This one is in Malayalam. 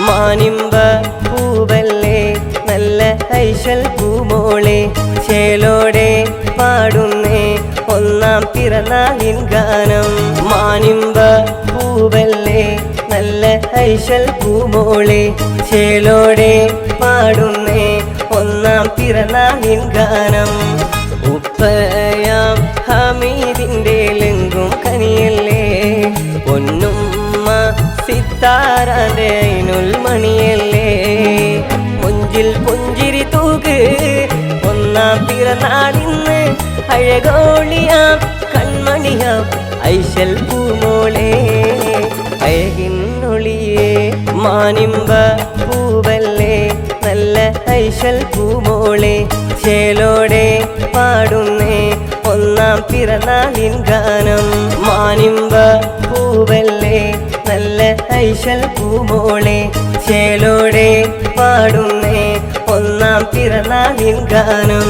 മാനിമ്പ പൂവല്ലേ നല്ല ഐശൽ പൂമോളെ ചേലോടെ പാടുന്നേ ഒന്നാം പിറന്നാളിൻ ഗാനം. മാനിമ്പ പൂവല്ലേ നല്ല ഐശൽ പൂമോളെ ചേലോടെ പാടുന്നേ ഒന്നാം പിറന്നാളിൻ ഗാനം. ഉപ്പയാം ഹമീദിൻ്റെ ലെങ്കും കനിയല്ലേ പൊന്നുമ്മ സിത്താരാന്റെ ഐനുൽ മണിയല്ലേ മുഞ്ചിൽ പുഞ്ചിരി തൂക് ഒന്നാം പിറന്നാളിന്ന് അഴകോളിയാം കൺമണിയാം ഐശൽ പൂമോളെ അഴകിന്നൊളിയേ. മാനിമ്പ പൂവല്ലേ നല്ല ഐശൽ പൂമോളെ ചേലോടെ പാടുന്നേ ഒന്നാം പിറന്നാളിൻ ഗാനം. മാനിമ്പ പൂവല്ലേ നല്ല ഐശൽ പൂമോളെ ചേലോടെ പാടുന്നേ ഒന്നാം പിറന്നാളിൻ ഗാനം.